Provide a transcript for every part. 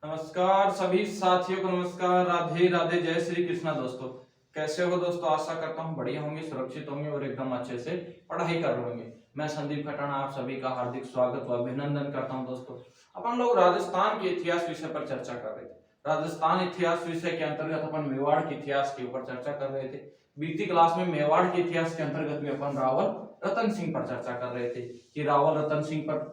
नमस्कार सभी साथियों को, नमस्कार, राधे राधे, जय श्री कृष्णा। दोस्तों कैसे हो दोस्तों? आशा करता हूँ बढ़िया होंगे, सुरक्षित होंगे और एकदम अच्छे से पढ़ाई कर रहे होंगे। मैं संदीप खटाना आप सभी का हार्दिक स्वागत व अभिनंदन करता हूँ। दोस्तों अपन लोग राजस्थान के इतिहास विषय पर चर्चा कर रहे थे। राजस्थान इतिहास विषय के अंतर्गत अपन मेवाड़ के इतिहास के ऊपर चर्चा कर रहे थे। बीती क्लास में मेवाड़ के इतिहास के अंतर्गत में अपन रावल रतन सिंह पर चर्चा कर रहे थे कि रावल रतन सिंह पर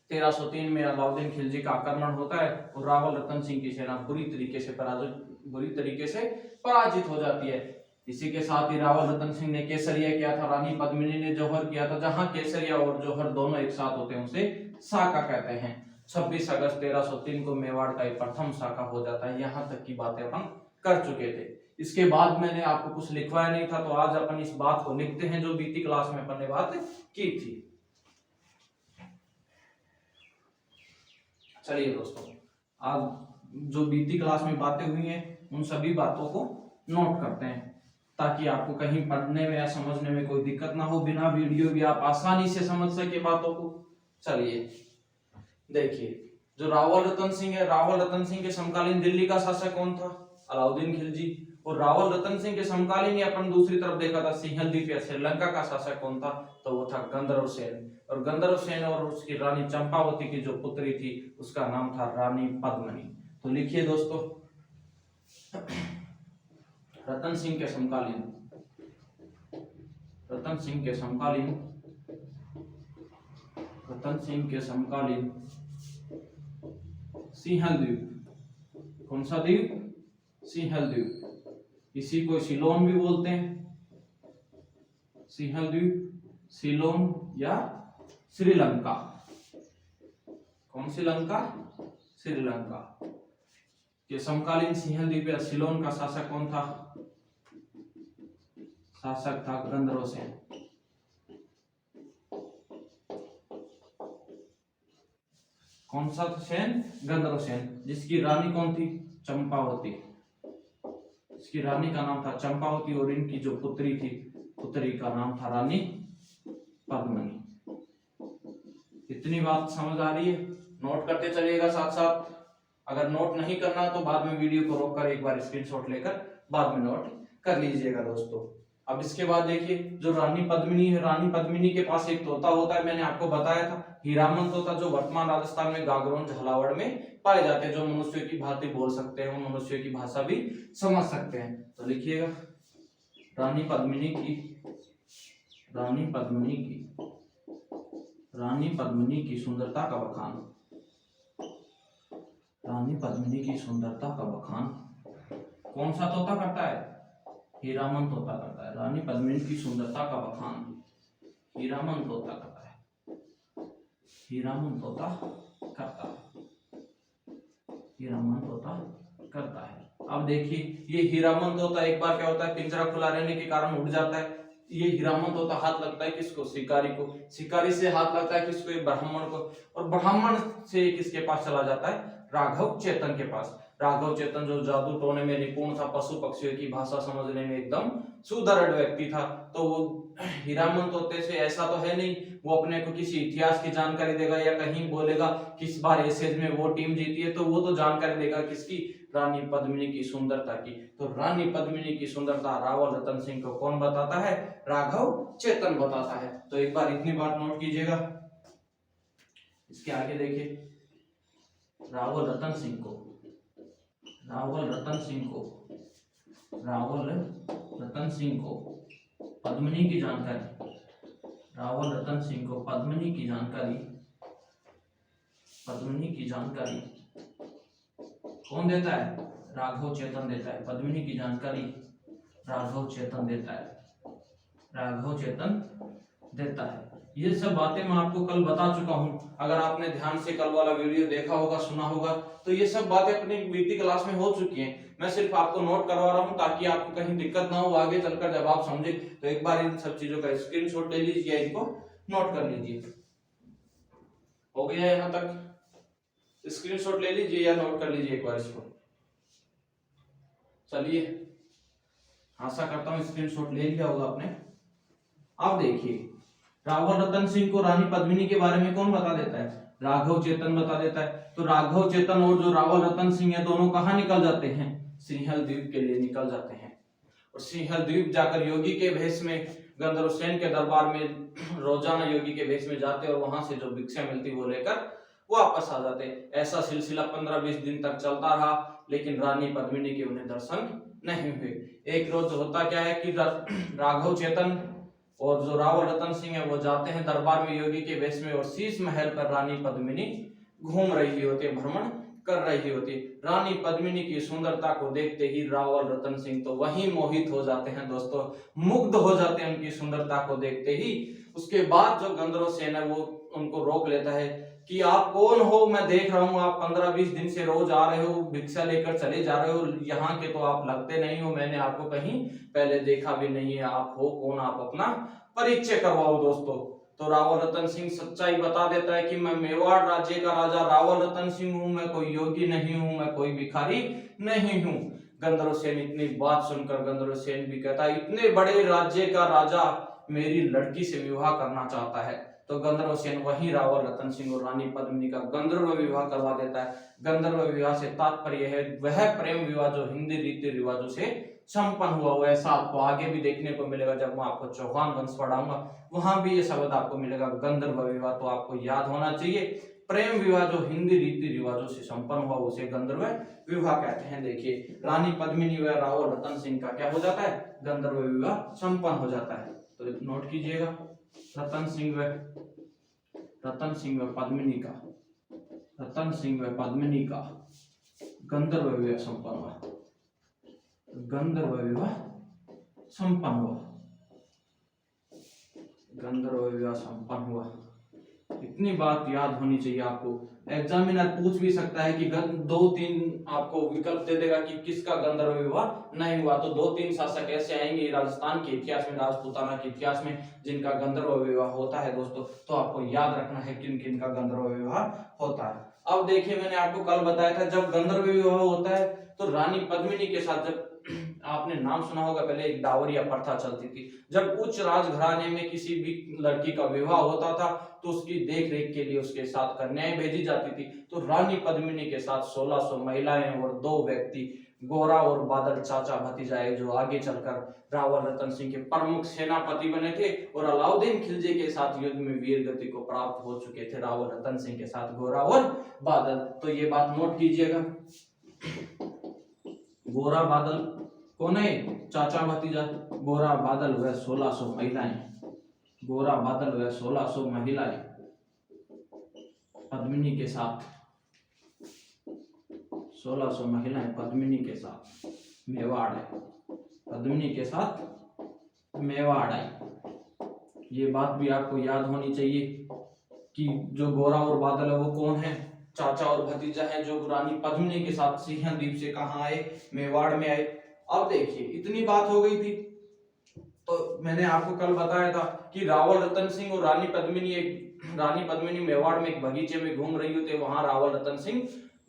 1303 में अलाउद्दीन खिलजी का आक्रमण होता है और रावल रतन सिंह की सेना बुरी तरीके से पराजित हो जाती है। इसी के साथ ही रावल रतन सिंह ने केसरिया किया था, रानी पद्मिनी ने जौहर किया था। जहां केसरिया और जौहर दोनों एक साथ होते हैं उसे साका कहते हैं। 26 अगस्त 1303 को मेवाड़ का प्रथम साका हो जाता है। यहाँ तक की बातें अपन कर चुके थे। इसके बाद मैंने आपको कुछ लिखवाया नहीं था, तो आज अपन इस बात को लिखते हैं जो बीती क्लास में अपन ने बात की थी। चलिए दोस्तों, आज जो बीती क्लास में बातें हुई हैं उन सभी बातों को नोट करते हैं ताकि आपको कहीं पढ़ने में या समझने में कोई दिक्कत ना हो। बिना वीडियो भी आप आसानी से समझ सके बातों को। चलिए देखिए, जो रावल रतन सिंह है, रावल रतन सिंह के समकालीन दिल्ली का शासक कौन था? अलाउद्दीन खिलजी। और रावल रतन सिंह के समकालीन अपन दूसरी तरफ देखा था सिंहल या श्रीलंका का शासक कौन था? तो वो था गंधर्व सेन। और गंधर्व सेन और उसकी रानी चंपावती की जो पुत्री थी उसका नाम था रानी पद्मिनी। तो लिखिए दोस्तों, रतन सिंह के समकालीन सिंहल द्वीप। कौन सा द्वीप? सिंहल द्वीप। इसी को सिलोन भी बोलते हैं। सिंहल द्वीप, सिलोन या श्रीलंका। कौन सी लंका? श्रीलंका के समकालीन सिंहल द्वीप या सिलोन का शासक कौन था? शासक था गंधर्व सेन। कौन सा सेन? गंधर्व सेन। जिसकी रानी कौन थी? चंपावती। इसकी रानी का नाम था चंपावती और इनकी जो पुत्री थी, पुत्री का नाम था रानी पद्मिनी। इतनी बात समझ आ रही है? नोट करते चलिएगा साथ साथ। अगर नोट नहीं करना तो बाद में वीडियो को रोककर एक बार स्क्रीनशॉट लेकर बाद में नोट कर लीजिएगा दोस्तों। अब इसके बाद देखिए, जो रानी पद्मिनी है, रानी पद्मिनी के पास एक तोता होता है। मैंने आपको बताया था हीरामन तोता, जो वर्तमान राजस्थान में गागरोन झालावाड़ में पाए जाते हैं, जो मनुष्य की भांति बोल सकते हैं, मनुष्य की भाषा भी समझ सकते हैं। तो लिखिएगा, रानी पद्मिनी की सुंदरता का बखान। रानी पद्मिनी की सुंदरता का बखान कौन सा तोता करता है? हीरामन तोता करता है। रानी पद्मिनी की सुंदरता का बखान हीरामन तोता करता है। हीरामन तोता करता है। अब देखिए, ये हीरामन तोता एक बार क्या होता है, पिंजरा खुला रहने के कारण उड़ जाता है। ये हीरामन तोता हाथ लगता है किसको? शिकारी को। शिकारी से हाथ लगता है किसको? ब्राह्मण को। और ब्राह्मण से किसके पास चला जाता है? राघव चेतन के पास। राघव चेतन जो जादू टोने में निपुण था, पशु पक्षियों की भाषा समझने में एकदम सुदृढ़ व्यक्ति था। तो वो हीरामन तोते से ऐसा तो है नहीं वो अपने को किसी इतिहास की जानकारी देगा या कहीं बोलेगा किस बार एशेज में वो टीम जीती है, तो वो तो जानकारी देगा किसकी? रानी पद्मिनी की सुंदरता की। तो रानी पद्मिनी की सुंदरता रावल रतन सिंह को कौन बताता है? राघव चेतन बताता है। तो एक बार इतनी बात नोट कीजिएगा। इसके आगे देखिए, रावल रतन सिंह को पद्मिनी की जानकारी, रावल रतन सिंह को पद्मिनी की जानकारी कौन देता है? राघव चेतन देता है। पद्मिनी की जानकारी राघव चेतन देता है। ये सब बातें मैं आपको कल बता चुका हूं। अगर आपने ध्यान से कल वाला वीडियो देखा होगा, सुना होगा, तो ये सब बातें अपनी बीती क्लास में हो चुकी हैं। मैं सिर्फ आपको नोट करवा रहा हूं ताकि आपको कहीं दिक्कत ना हो आगे चलकर जब आप समझे। तो एक बार इन सब चीजों का स्क्रीनशॉट ले लीजिए, इनको नोट कर लीजिए। हो गया यहां तक? स्क्रीनशॉट ले लीजिए या नोट कर लीजिए एक बार इसको। चलिए, आशा करता हूं स्क्रीनशॉट ले लिया होगा आपने। अब देखिए, रावल रतन सिंह को रानी पद्मिनी के बारे में कौन बता देता है? राघव चेतन बता देता है। तो राघव चेतन और जो रावल रतन सिंह है दोनों कहाँ निकल जाते हैं, सिंहल द्वीप के लिए निकल जाते हैं। और सिंहल द्वीप जाकर योगी के भेष में गंधर्व सेन के दरबार में रोजाना योगी के भेष में जाते और वहां से जो भिक्षा मिलती वो लेकर वापस आ जाते। ऐसा सिलसिला 15-20 दिन तक चलता रहा, लेकिन रानी पद्मिनी के उन्हें दर्शन नहीं हुए। एक रोज होता क्या है कि राघव चेतन और जो रावल रतन सिंह है वो जाते हैं दरबार में योगी के वेश में, और शीश महल पर रानी पद्मिनी घूम रही होती है, भ्रमण कर रही होती। रानी पद्मिनी की सुंदरता को देखते ही रावल रतन सिंह तो वहीं मोहित हो जाते हैं दोस्तों, मुग्ध हो जाते हैं उनकी सुंदरता को देखते ही। उसके बाद जो गंधर्व सेन है वो उनको रोक लेता है कि आप कौन हो, मैं देख रहा हूँ आप 15-20 दिन से रोज आ रहे हो, भिक्षा लेकर चले जा रहे हो, यहाँ के तो आप लगते नहीं हो, मैंने आपको कहीं पहले देखा भी नहीं है, आप हो कौन, आप अपना परिचय करवाओ दोस्तों। तो रावल रतन सिंह सच्चाई बता देता है कि मैं मेवाड़ राज्य का राजा रावल रतन सिंह हूँ, मैं कोई योगी नहीं हूँ, मैं कोई भिखारी नहीं हूँ। गंधर्व सेन इतनी बात सुनकर गंधर्व सेन भी कहता है इतने बड़े राज्य का राजा मेरी लड़की से विवाह करना चाहता है। तो गंधर्व सेन वही रावल रतन सिंह और रानी पद्मिनी का गंधर्व विवाह करवा देता है। गंधर्व विवाह से तात्पर्य है वह प्रेम विवाह जो हिंदी रीति रिवाजों से संपन्न हुआ हो। ऐसा आपको आगे भी देखने को मिलेगा, जब मैं आपको चौहान वंश पढ़ाऊंगा वहां भी ये शब्द आपको मिलेगा गंधर्व विवाह। तो आपको याद होना चाहिए प्रेम विवाह जो हिंदी रीति रिवाजों से संपन्न हुआ उसे गंधर्व विवाह कहते हैं। देखिए रानी पद्मिनी व रावल रतन सिंह का क्या हो जाता है, गंधर्व विवाह संपन्न हो जाता है। तो नोट कीजिएगा रतन सिंह व पद्मिनी का गंधर्व विवाह संपन्न हुआ, गंधर्व विवाह संपन्न हुआ, गंधर्व विवाह संपन्न हुआ। इतनी बात याद होनी चाहिए आपको। एग्जामिनर पूछ भी सकता है कि 2-3 आपको विकल्प दे देगा कि किसका गंधर्व विवाह नहीं हुआ, तो 2-3 शासक ऐसे आएंगे राजस्थान के इतिहास में, राजपूताना के इतिहास में जिनका गंधर्व विवाह होता है दोस्तों। तो आपको याद रखना है किन किन का गंधर्व विवाह होता है। अब देखिए मैंने आपको कल बताया था जब गंधर्व विवाह होता है तो रानी पद्मिनी के साथ, जब आपने नाम सुना होगा पहले एक डावरिया प्रथा चलती थी, जब उच्च राजघराने में किसी भी लड़की का विवाह होता था तो उसकी देख रेख के लिए उसके साथ कन्याएं भेजी जाती थी। तो रानी पद्मिनी के साथ 1600 महिलाएं और 2 व्यक्ति गोरा और बादल चाचा भतीजाए जो आगे चलकर रावल रतन सिंह के प्रमुख सेनापति बने थे और अलाउद्दीन खिलजी के साथ युद्ध में वीर गति को प्राप्त हो चुके थे रावल रतन सिंह के साथ गोरा और बादल। तो ये बात नोट कीजिएगा, गोरा बादल कौन है, चाचा भतीजा, गोरा बादल वह 1600 महिलाएं, गोरा बादल वह 1600 महिलाएं पद्मिनी के साथ, 1600 महिलाएं पद्मिनी के साथ मेवाड़ है, पद्मिनी के साथ मेवाड़ आई। ये बात भी आपको याद होनी चाहिए कि जो गोरा और बादल है वो कौन है, चाचा और भतीजा है जो रानी पद्मिनी के साथ सिंहल द्वीप से कहाँ आए, मेवाड़ में आए। अब देखिए इतनी बात हो गई थी तो मैंने आपको कल बताया था कि रावल रतन सिंह और रानी पद्मिनी मेवाड़ में एक बगीचे में घूम रही होती है, वहां रावल रतन सिंह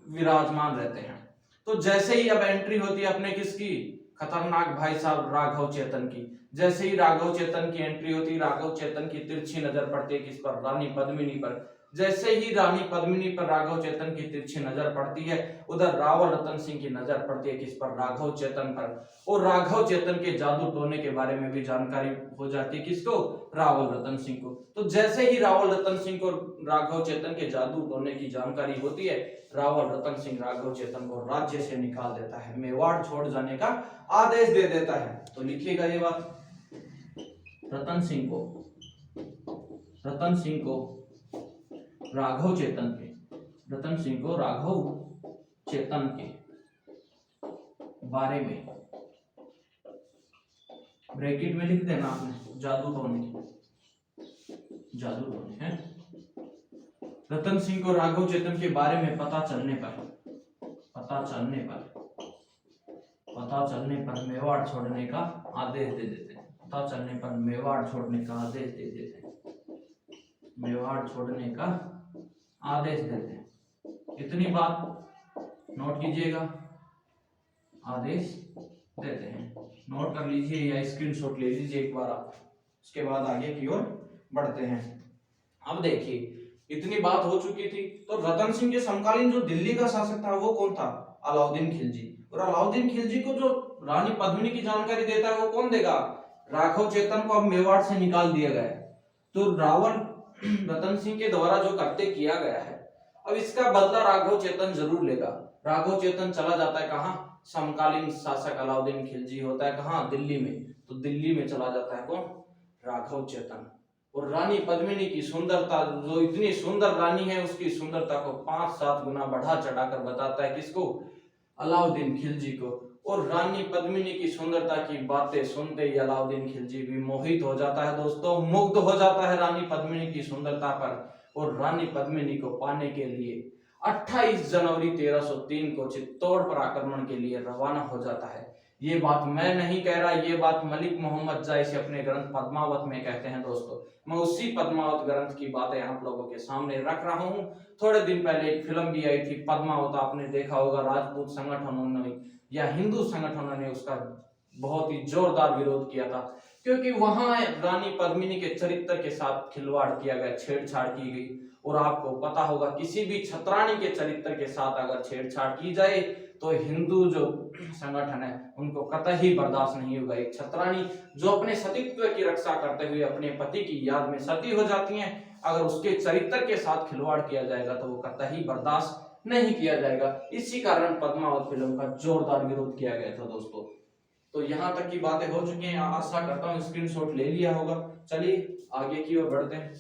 विराजमान रहते हैं। तो जैसे ही अब एंट्री होती है अपने किसकी, खतरनाक भाई साहब राघव चेतन की, जैसे ही राघव चेतन की एंट्री होती है राघव चेतन की तिरछी नजर पड़ती है किस पर, रानी पद्मिनी पर। जैसे ही रानी पद्मिनी पर राघव चेतन की तिरछी नजर पड़ती है उधर रावल रतन सिंह की नजर पड़ती है किस पर, राघव चेतन पर। और राघव चेतन के जादू टोने के बारे में भी जानकारी हो जाती है किसको, रावल रतन सिंह को। तो जैसे ही रावल रतन सिंह को राघव चेतन के जादू टोने की जानकारी होती है रावल रतन सिंह राघव चेतन को राज्य से निकाल देता है, मेवाड़ छोड़ जाने का आदेश दे देता है। तो लिखिएगा ये बात, रतन सिंह को राघव चेतन के बारे में ब्रैकेट में लिख देना आपने, जादू टोने है। रतन सिंह को राघव चेतन के बारे में पता चलने पर मेवाड़ छोड़ने का आदेश दे देते हैं, मेवाड़ छोड़ने का आदेश दे देते हैं, इतनी बात नोट कीजिएगा, आदेश देते हैं। नोट कर लीजिए या स्क्रीनशॉट ले लीजिए एक बार आप, उसके बाद आगे की ओर बढ़ते हैं। अब देखिए इतनी बात हो चुकी थी। तो रतन सिंह के समकालीन जो दिल्ली का शासक था वो कौन था? अलाउद्दीन खिलजी। और अलाउद्दीन खिलजी को जो रानी पद्मिनी की जानकारी देता है वो कौन देगा? राघव चेतन को अब मेवाड़ से निकाल दिया गया है। तो रावण रतन सिंह के द्वारा जो कृत्य किया गया है, अब इसका बदला राघव चेतन जरूर लेगा। राघव चेतन चला जाता है कहाँ? समकालीन शासक अलाउद्दीन खिलजी होता है कहाँ? दिल्ली में। तो दिल्ली में चला जाता है कौन? राघव चेतन। और रानी पद्मिनी की सुंदरता, जो इतनी सुंदर रानी है, उसकी सुंदरता को 5-7 गुना बढ़ा चढ़ाकर बताता है किसको? अलाउद्दीन खिलजी को। और रानी पद्मिनी की सुंदरता की बातें सुनते ही अलाउद्दीन खिलजी भी मोहित हो जाता है दोस्तों, मुग्ध हो जाता है रानी पद्मिनी की सुंदरता पर। और रानी पद्मिनी को पाने के लिए 28 जनवरी 1303 को चित्तौड़ पर आक्रमण के लिए रवाना हो जाता है। ये बात मैं नहीं कह रहा, ये बात मलिक मोहम्मद जायसी अपने ग्रंथ पद्मावत में कहते हैं दोस्तों। मैं उसी पद्मावत ग्रंथ की बातें आप लोगों के सामने रख रहा हूँ। थोड़े दिन पहले एक फिल्म भी आई थी पद्मावत, आपने देखा होगा। राजपूत संगठनों ने या हिंदू संगठनों ने उसका बहुत ही जोरदार विरोध किया था, क्योंकि वहां रानी पद्मिनी के चरित्र के साथ खिलवाड़ किया गया, छेड़छाड़ की गई। और आपको पता होगा किसी भी छत्राणी के चरित्र के साथ अगर छेड़छाड़ की जाए तो हिंदू जो संगठन है उनको कतई बर्दाश्त नहीं होगा। एक छत्राणी जो अपने सतीत्व की रक्षा करते हुए अपने पति की याद में सती हो जाती हैं, अगर उसके चरित्र के साथ खिलवाड़ किया जाएगा तो वो कतई बर्दाश्त नहीं किया जाएगा। इसी कारण पद्मावत फिल्म का जोरदार विरोध किया गया था दोस्तों। तो यहाँ तक की बातें हो चुकी हैं, आशा करता हूँ स्क्रीनशॉट ले लिया होगा। चलिए आगे की ओर बढ़ते हैं,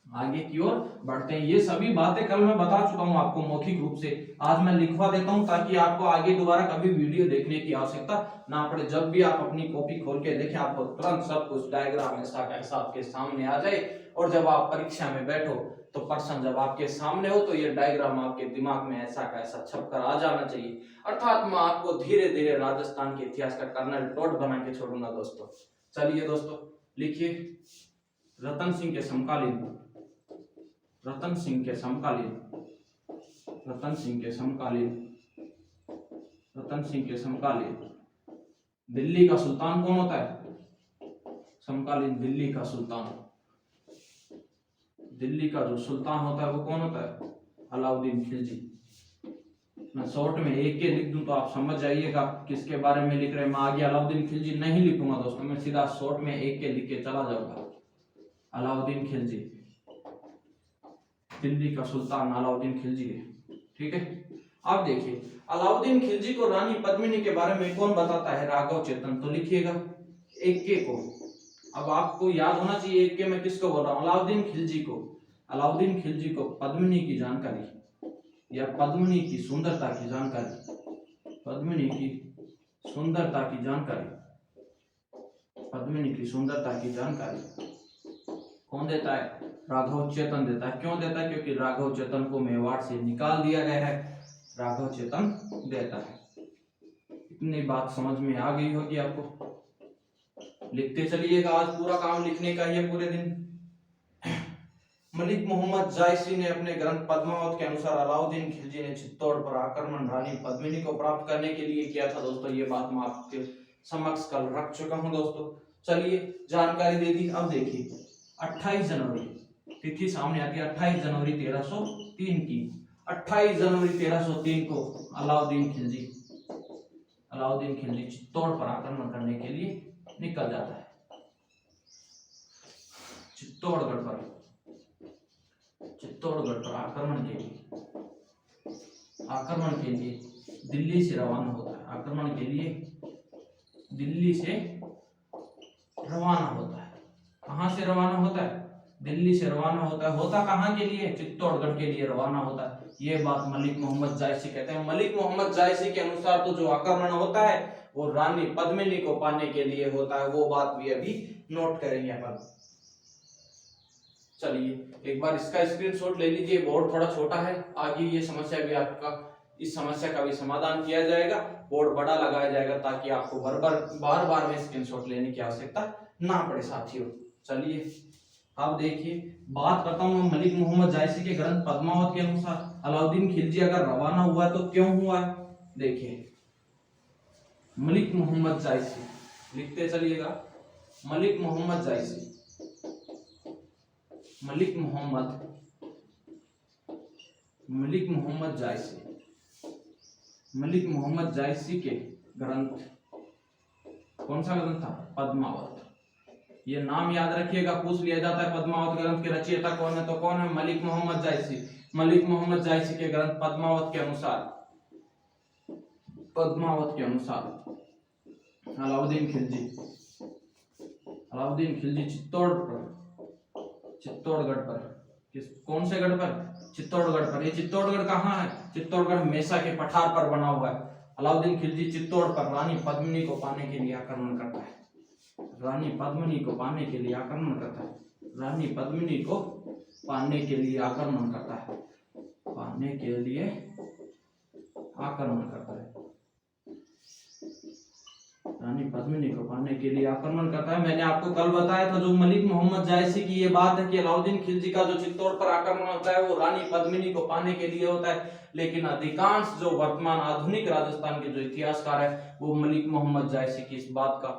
आगे की ओर बढ़ते हैं। ये सभी बातें कल मैं बता चुका हूं आपको मौखिक रूप से, आज मैं लिखवा देता हूं ताकि आपको आगे दोबारा कभी वीडियो देखने की आवश्यकता ना पड़े। जब भी आप अपनी कॉपी खोल के देखें आपको तुरंत सब कुछ डायग्राम ऐसा कैसा आपके सामने आ जाए। और जब आप परीक्षा में बैठो तो प्रश्न जब आपके सामने हो तो ये डायग्राम आपके दिमाग में ऐसा कैसा छप कर आ जाना चाहिए। अर्थात मैं आपको धीरे धीरे राजस्थान के इतिहास का कर्नल टोड बना के छोड़ूंगा दोस्तों। चलिए दोस्तों लिखिए, रतन सिंह के समकालीन, रतन सिंह के समकालीन, रतन सिंह के समकालीन, रतन सिंह के समकालीन दिल्ली का सुल्तान कौन होता है? समकालीन दिल्ली का सुल्तान, दिल्ली का जो सुल्तान होता है वो कौन होता है? अलाउद्दीन खिलजी। मैं शॉर्ट में एक के लिख दूं तो आप समझ जाइएगा किसके बारे में लिख रहे हैं। मैं आगे अलाउद्दीन खिलजी नहीं लिखूंगा दोस्तों, मैं सीधा शॉर्ट में एक के लिख के चला जाऊंगा। अलाउद्दीन खिलजी, दिल्ली का सुल्तान अलाउद्दीन खिलजी है, ठीक है। आप देखिए अलाउद्दीन खिलजी को रानी पद्मिनी के बारे में कौन बताता है? राघव चेतन। तो लिखिएगा एक के को। अब आपको याद होना चाहिए एक के मैं किसको बोल रहा हूं? अलाउद्दीन खिलजी को। अलाउद्दीन खिलजी को पद्मिनी की जानकारी या पद्मिनी की सुंदरता की जानकारी, पद्मिनी की सुंदरता की जानकारी, पद्मिनी की सुंदरता की जानकारी कौन देता है? राघव चेतन देता है। क्यों देता है? क्योंकि राघव चेतन को मेवाड़ से निकाल दिया गया है, राघव चेतन देता है। इतनी बात समझ में आ गई होगी आपको। लिखते चलिएगा, आज पूरा काम लिखने का ही है पूरे दिन। मलिक मोहम्मद जायसी ने अपने ग्रंथ पद्मावत के अनुसार अलाउद्दीन खिलजी ने चित्तौड़ पर आक्रमण रानी पद्मिनी को प्राप्त करने के लिए किया था दोस्तों। ये बात मैं आपके समक्ष कल रख चुका हूं दोस्तों। चलिए जानकारी दे दी। अब देखिए 28 जनवरी तिथि सामने आती है, 28 जनवरी 1303 की। 28 जनवरी 1303 को अलाउद्दीन खिलजी चित्तौड़ पर आक्रमण करने के लिए निकल जाता है। चित्तौड़गढ़ पर आक्रमण के लिए दिल्ली से रवाना होता है। आक्रमण के लिए दिल्ली से रवाना होता है। कहां से रवाना होता है? दिल्ली से रवाना होता है। होता कहां के लिए? चित्तौड़गढ़ के लिए रवाना होता है। ये बात मलिक मोहम्मद जायसी कहते हैं। मलिक मोहम्मद जायसी के अनुसार तो जो आक्रमण होता है वो रानी पद्मिनी को पाने के लिए होता है। वो बात भी अभी नोट करेंगे अपन। चलिए एक बार इसका स्क्रीनशॉट ले लीजिए, बोर्ड थोड़ा छोटा है। आगे ये समस्या भी आपका, इस समस्या का भी समाधान किया जाएगा। बोर्ड बड़ा लगाया जाएगा ताकि आपको बार बार में स्क्रीनशॉट लेने की आवश्यकता ना पड़े साथियों। चलिए आप देखिए, बात करता हूं मलिक मोहम्मद जायसी के ग्रंथ पद्मावत के अनुसार अलाउद्दीन खिलजी अगर रवाना हुआ है तो क्यों हुआ है? देखिए मलिक मोहम्मद जायसी, लिखते चलिएगा मलिक मोहम्मद जायसी, मलिक मोहम्मद मलिक मोहम्मद जायसी के ग्रंथ, कौन सा ग्रंथ था? पद्मावत। ये नाम याद रखिएगा, पूछ लिया जाता है पद्मावत ग्रंथ के रचयिता कौन है, तो कौन है? मलिक मोहम्मद जायसी। मलिक मोहम्मद जायसी के ग्रंथ पद्मावत के अनुसार अलाउद्दीन खिलजी चित्तौड़गढ़ पर, कौन से गढ़ पर? चित्तौड़गढ़ पर। ये चित्तौड़गढ़ कहाँ है? चित्तौड़गढ़ मेसा के पठार पर बना हुआ है। अलाउद्दीन खिलजी चित्तौड़ पर रानी पद्मिनी को पाने के लिए आक्रमण करता है। रानी पद्मिनी को पाने के लिए आक्रमण करता है। मैंने आपको कल बताया था जो मलिक मोहम्मद जायसी की ये बात है कि अलाउद्दीन खिलजी का जो चित्तौड़ पर आक्रमण होता है वो रानी पद्मिनी को पाने के लिए होता है, लेकिन अधिकांश जो वर्तमान आधुनिक राजस्थान के जो इतिहासकार है वो मलिक मोहम्मद जायसी की इस बात का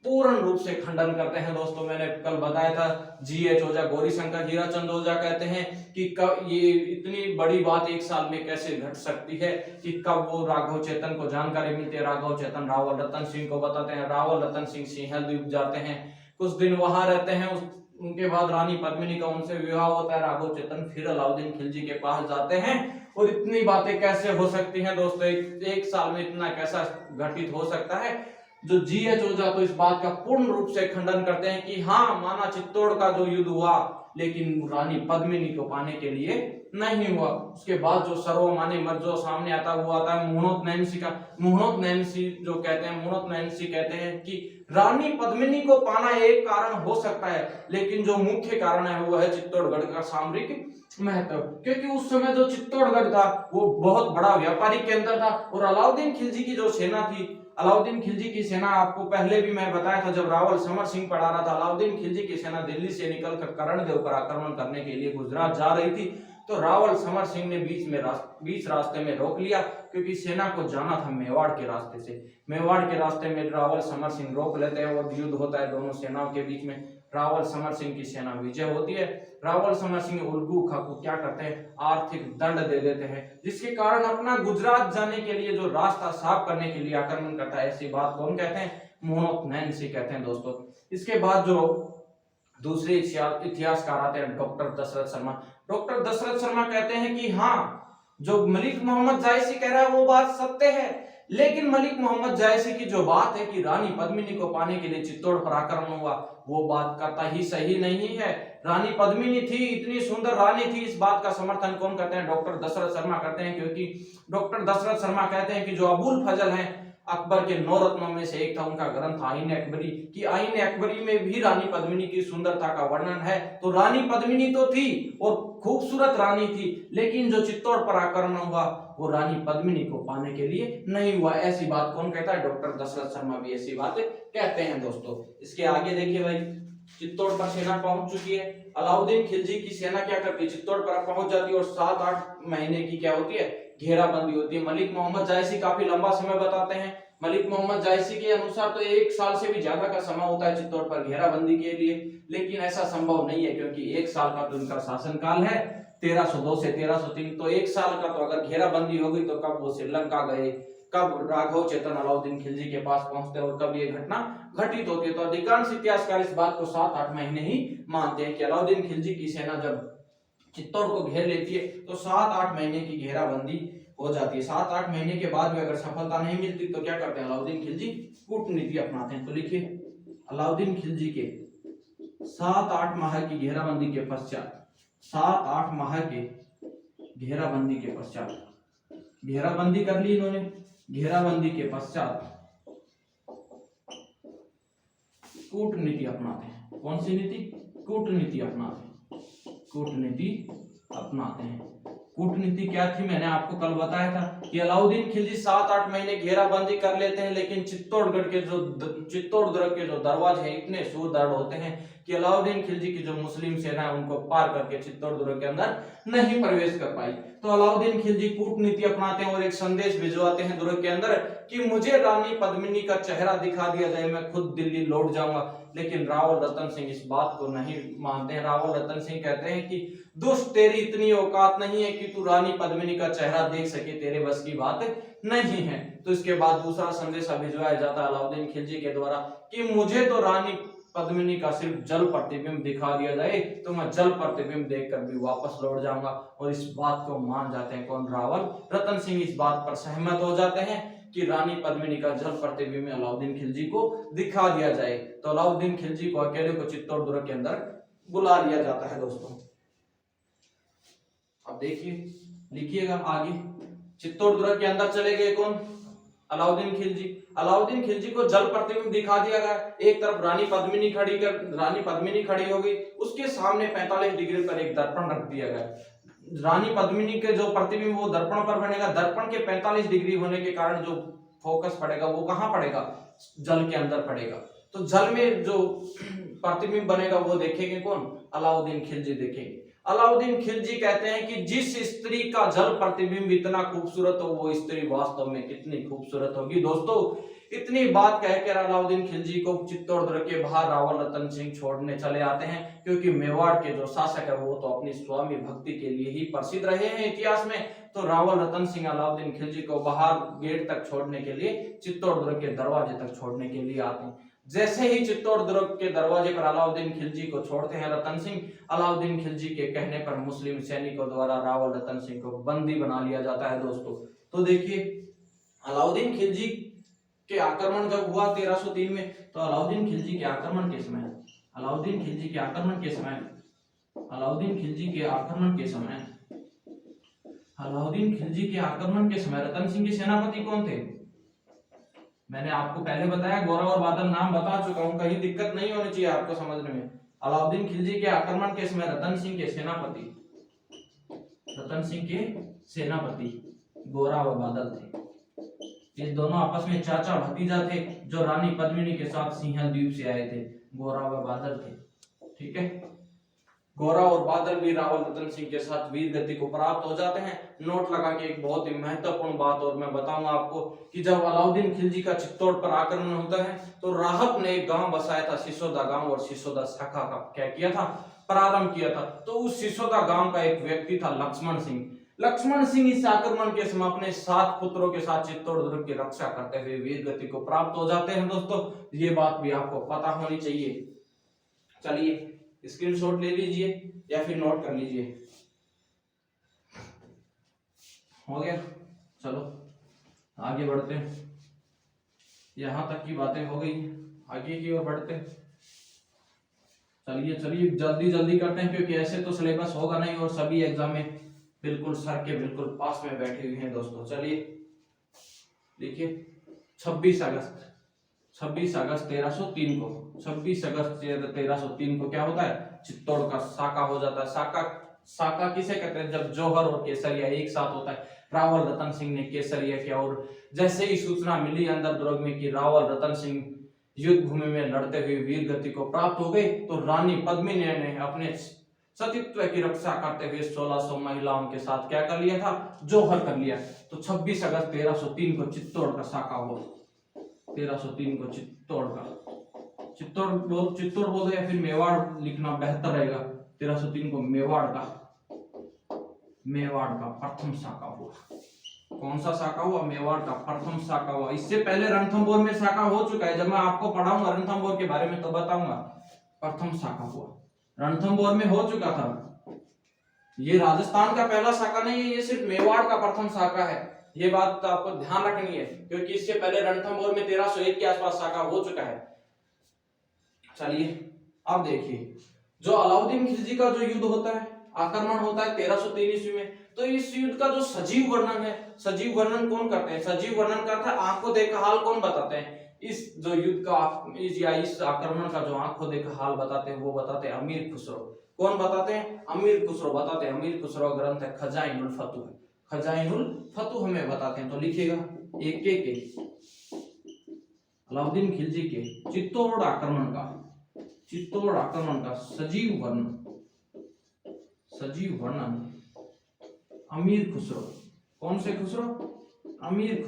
पूर्ण रूप से खंडन करते हैं। दोस्तों मैंने कल बताया था G.H. ओझा, गौरीशंकर हीराचंद ओझा कहते हैं कि कब ये इतनी बड़ी बात एक साल में कैसे घट सकती है कि कब वो राघव चेतन को जानकारी मिलती है। राघव चेतन रावल रतन सिंह को बताते हैं। रावल रतन सिंह सिंहल द्वीप जाते हैं, कुछ दिन वहां रहते हैं। उनके बाद रानी पद्मिनी का उनसे विवाह होता है। राघव चेतन फिर अलाउद्दीन खिलजी के पास जाते हैं और इतनी बातें कैसे हो सकती हैं दोस्तों, एक साल में इतना कैसा घटित हो सकता है। जो G.H. ओझा तो इस बात का पूर्ण रूप से खंडन करते हैं कि हाँ माना चित्तौड़ का जो युद्ध हुआ लेकिन रानी पद्मिनी को पाने के लिए नहीं हुआ। उसके बाद जो सर्वमान्य मत जो सामने आता है मुहूर्त नैन्सी जो कहते हैं, मुहूर्त नैन्सी कहते हैं कि रानी पद्मिनी को पाना एक कारण हो सकता है, लेकिन जो मुख्य कारण है वो है चित्तौड़गढ़ का सामरिक महत्व, क्योंकि उस समय जो चित्तौड़गढ़ था वो बहुत बड़ा व्यापारिक केंद्र था। और अलाउद्दीन खिलजी की जो सेना थी, अलाउद्दीन खिलजी की सेना आपको पहले भी मैं बताया था जब रावल समर सिंह पढ़ा रहा था, अलाउद्दीन खिलजी की सेना दिल्ली से निकलकर करणदेव पर आक्रमण करने के लिए गुजरात जा रही थी। तो रावल समर सिंह ने बीच रास्ते में रोक लिया, क्योंकि सेना को जाना था मेवाड़ के रास्ते से। मेवाड़ के रास्ते में रावल समर सिंह रोक लेते हैं और युद्ध होता है दोनों सेनाओं के बीच में। रावल समर सिंह की सेना विजय होती है। रावल समर सिंह उल्गू खा को क्या करते हैं, आर्थिक दंड दे देते हैं, जिसके कारण अपना गुजरात जाने के लिए जो रास्ता साफ करने के लिए आक्रमण करता है। ऐसी बात कौन कहते हैं? मुहूर्त नैन्सी कहते हैं दोस्तों। इसके बाद जो दूसरे इतिहासकार आते हैं डॉक्टर दशरथ शर्मा। डॉक्टर दशरथ शर्मा कहते हैं कि हाँ जो मलिक मोहम्मद जायसी कह रहा है वो बात सत्य है, लेकिन मलिक मोहम्मद जायसी की जो बात है कि रानी पद्मिनी को पाने के लिए चित्तौड़ पर आक्रमण हुआ, वो बात कतई ही सही नहीं है। रानी पद्मिनी थी, इतनी सुंदर रानी थी, इस बात का समर्थन कौन करते हैं? डॉक्टर दशरथ शर्मा करते हैं, क्योंकि डॉक्टर दशरथ शर्मा कहते हैं कि जो अबुल फजल हैं अकबर के 9 रत्नों में से एक था, उनका ग्रंथ आईन अकबरी कि आईन अकबरी में भी रानी पद्मिनी की सुंदरता का वर्णन है। तो रानी पद्मिनी तो थी और खूबसूरत रानी थी, लेकिन जो चित्तौड़ पर आक्रमण हुआ वो रानी पद्मिनी को पाने के लिए नहीं हुआ। ऐसी बात कौन कहता है? डॉक्टर दशरथ शर्मा भी ऐसी बात कहते हैं दोस्तों। इसके आगे देखिए भाई, चित्तौड़ पर सेना पहुंच चुकी है। अलाउद्दीन खिलजी की सेना क्या करती है? चित्तौड़ पर पहुंच जाती है और 7-8 महीने की क्या होती है? घेराबंदी होती है। मलिक मोहम्मद जायसी काफी लंबा समय बताते हैं। मलिक मोहम्मद जायसी के अनुसार तो 1 साल से भी ज्यादा का समय होता है चित्तौड़ पर घेराबंदी के लिए, लेकिन ऐसा संभव नहीं है, क्योंकि 1 साल का तो उनका शासनकाल है 1302 से 1303। तो 1 साल का तो अगर घेराबंदी हो गई तो कब वो श्रीलंका गए, कब राघव चेतन अलाउद्दीन खिलजी के पास पहुंचते और कब ये घटना घटित होती है। तो अधिकांश इतिहासकार इस बात को 7-8 महीने ही मानते हैं कि अलाउद्दीन खिलजी की सेना जब चित्तौड़ को घेर लेती है तो 7-8 महीने की घेराबंदी हो जाती है। 7-8 महीने के बाद भी अगर सफलता नहीं मिलती तो क्या करते हैं? अलाउद्दीन खिलजी कूटनीति अपनाते हैं। तो लिखिए, अलाउद्दीन खिलजी के 7-8 माह की घेराबंदी के पश्चात, 7-8 माह के घेराबंदी के पश्चात, घेराबंदी कर ली इन्होंने, घेराबंदी के पश्चात कूटनीति अपनाते हैं। कौन सी नीति? कूटनीति अपनाते हैं। कूटनीति अपनाते हैं। कूटनीति क्या थी? मैंने आपको कल बताया था कि अलाउद्दीन खिलजी 7-8 महीने घेराबंदी कर लेते हैं, लेकिन चित्तौड़ दुर्ग के जो दरवाजे हैं इतने सुदृढ़ होते हैं कि अलाउद्दीन खिलजी की जो मुस्लिम सेना है उनको पार करके चित्तौड़ दुर्ग के अंदर नहीं प्रवेश कर पाई। तो अलाउद्दीन खिलजी कूटनीति अपनाते हैं और एक संदेश भिजवाते हैं दुर्ग के अंदर कि मुझे रानी पद्मिनी का चेहरा दिखा दिया जाए, मैं खुद दिल्ली लौट जाऊंगा। लेकिन रावल रतन सिंह इस बात को नहीं मानते हैं। रावल रतन सिंह कहते हैं कि दुष्ट, तेरी इतनी औकात नहीं है कि तू रानी पद्मिनी का चेहरा देख सके, तेरे बस की बात नहीं है। तो इसके बाद दूसरा संदेशा भिजवाया जाता है अलाउद्दीन खिलजी के द्वारा कि मुझे तो रानी पद्मिनी का सिर्फ जल प्रतिबिंब दिखा दिया जाए तो मैं जल प्रतिबिंब देखकर भी वापस लौट जाऊंगा। और इस बात को मान जाते हैं कौन, रावल रतन सिंह इस बात पर सहमत हो जाते हैं कि रानी पद्मिनी का जल प्रतिबिंब अलाउद्दीन खिलजी को दिखा दिया जाए। तो अलाउद्दीन खिलजी को अकेले को चित्तौड़ दुर्ग के अंदर बुला लिया जाता है दोस्तों। अब देखिए, लिखिएगा आगे, चित्तौड़ दुर्ग के अंदर चले गए कौन, अलाउद्दीन खिलजी। अलाउद्दीन खिलजी को जल प्रतिबिंब दिखा दिया गया। एक तरफ रानी पद्मिनी खड़ी हो गई, उसके सामने 45 डिग्री पर एक दर्पण रख दिया गया। रानी पद्मिनी के जो प्रतिबिंब वो दर्पण पर बनेगा, दर्पण के 45 डिग्री होने के कारण जो फोकस पड़ेगा वो कहां पड़ेगा, जल के अंदर पड़ेगा। तो जल में जो प्रतिबिंब बनेगा वो देखेंगे कौन, अलाउद्दीन खिलजी देखेंगे। अलाउद्दीन खिलजी कहते हैं कि जिस स्त्री का जल प्रतिबिंब इतना खूबसूरत हो वो स्त्री वास्तव में कितनी खूबसूरत होगी। दोस्तों इतनी बात कहकर अलाउद्दीन खिलजी को चित्तौड़ दुर्ग के बाहर रावल रतन सिंह छोड़ने चले आते हैं, क्योंकि मेवाड़ के जो शासक है वो तो अपनी स्वामी भक्ति के लिए ही प्रसिद्ध रहे हैं इतिहास में। तो रावल रतन सिंह अलाउद्दीन खिलजी को बाहर गेट तक छोड़ने के लिए, चित्तौड़ दुर्ग के दरवाजे तक छोड़ने के लिए आते हैं। जैसे ही चित्तौड़ दुर्ग के दरवाजे पर अलाउद्दीन खिलजी को छोड़ते हैं रतन सिंह, अलाउद्दीन खिलजी के कहने पर मुस्लिम सैनिकों द्वारा रावल रतन सिंह को बंदी बना लिया जाता है दोस्तों। तो देखिए, अलाउद्दीन खिलजी के आक्रमण जब हुआ 1303 में, तो अलाउद्दीन खिलजी के आक्रमण के समय रतन सिंह के सेनापति कौन थे, मैंने आपको पहले बताया, गोरा और बादल नाम बता चुका हूं, कहीं दिक्कत नहीं होनी चाहिए आपको समझने में। अलाउद्दीन खिलजी के आक्रमण के समय रतन सिंह के सेनापति गोरा और बादल थे। ये दोनों आपस में चाचा भतीजा थे जो रानी पद्मिनी के साथ सिंहल द्वीप से आए थे, गोरा और बादल थे। ठीक है, गोरा और बादल भी रावल रतन सिंह के साथ वीर गति को प्राप्त हो जाते हैं। नोट लगा के एक बहुत ही महत्वपूर्ण बात और मैं बताऊंगा आपको कि जब अलाउद्दीन खिलजी का चित्तौड़ पर आक्रमण होता है तो राहत ने एक गांव बसाया था सिसोदा गांव, और सिसोदा शाखा का क्या किया था, प्रारंभ किया था। तो उस सिसोदा गांव का एक व्यक्ति था लक्ष्मण सिंह। लक्ष्मण सिंह इस आक्रमण के समय अपने 7 पुत्रों के साथ चित्तौड़ दुर्ग की रक्षा करते हुए वीर गति को प्राप्त हो जाते हैं। दोस्तों ये बात भी आपको पता होनी चाहिए। चलिए स्क्रीनशॉट ले लीजिए या फिर नोट कर लीजिए। हो गया, चलो आगे बढ़ते हैं। यहां तक की बातें हो गई, आगे की ओर बढ़ते हैं। चलिए जल्दी जल्दी करते हैं, क्योंकि ऐसे तो सिलेबस होगा नहीं और सभी एग्जाम में बिल्कुल सर के बिल्कुल पास में बैठे हुए हैं दोस्तों। चलिए देखिए, 26 अगस्त 1303 को, 26 अगस्त 1303 को क्या होता है, चित्तौड़ का साका हो जाता है। साका किसे कहते हैं, जब जौहर और केसरिया एक साथ होता है। रावल रतन सिंह ने केसरिया किया, और जैसे ही सूचना मिली अंदर दुर्ग में कि रावल रतन सिंह युद्ध भूमि में लड़ते हुए वीर गति को प्राप्त हो गए, तो रानी पद्मिनी ने अपने सतीत्व की रक्षा करते हुए 1600 महिलाओं के साथ क्या कर लिया था, जौहर कर लिया। तो 26 अगस्त 1303 को चित्तौड़ का साका हुआ। 1303 को चित्तौड़ बोल या फिर मेवाड़ लिखना बेहतर रहेगा। 1303 को मेवाड़ का प्रथम साका हुआ। कौन सा साका हुआ, मेवाड़ का प्रथम साका हुआ। इससे पहले रणथंभौर में साका हो चुका है, जब मैं आपको पढ़ाऊंगा रणथंभौर के बारे में तो बताऊंगा। प्रथम साका हुआ, रणथंभौर में हो चुका था। ये राजस्थान का पहला साका नहीं है, ये सिर्फ मेवाड़ का प्रथम साका है। ये बात तो आपको ध्यान रखनी है, क्योंकि इससे पहले रणथंभौर में 1301 के आसपास साका हो चुका है। चलिए अब देखिए, जो अलाउद्दीन खिलजी का जो युद्ध होता है, आक्रमण होता है 1303 ईस्वी में, तो इस युद्ध का जो सजीव वर्णन है, सजीव वर्णन कौन करते हैं, सजीव वर्णन करता है आंखों देखा हाल कौन बताते हैं, इस जो युद्ध का इस आक्रमण का जो आंखों देखा हाल बताते हैं वो बताते हैं अमीर खुसरो। कौन बताते हैं, अमीर खुसरो बताते हैं। अमीर खुसरो ग्रंथ है खजाइनुल फतूह, खजाइनुल फतूह में बताते हैं। तो लिखिएगा एक अलाउद्दीन खिलजी के चित्तौड़ आक्रमण का सजीव वर्णन अमीर खुसरो। कौन से खुसरो, अमीर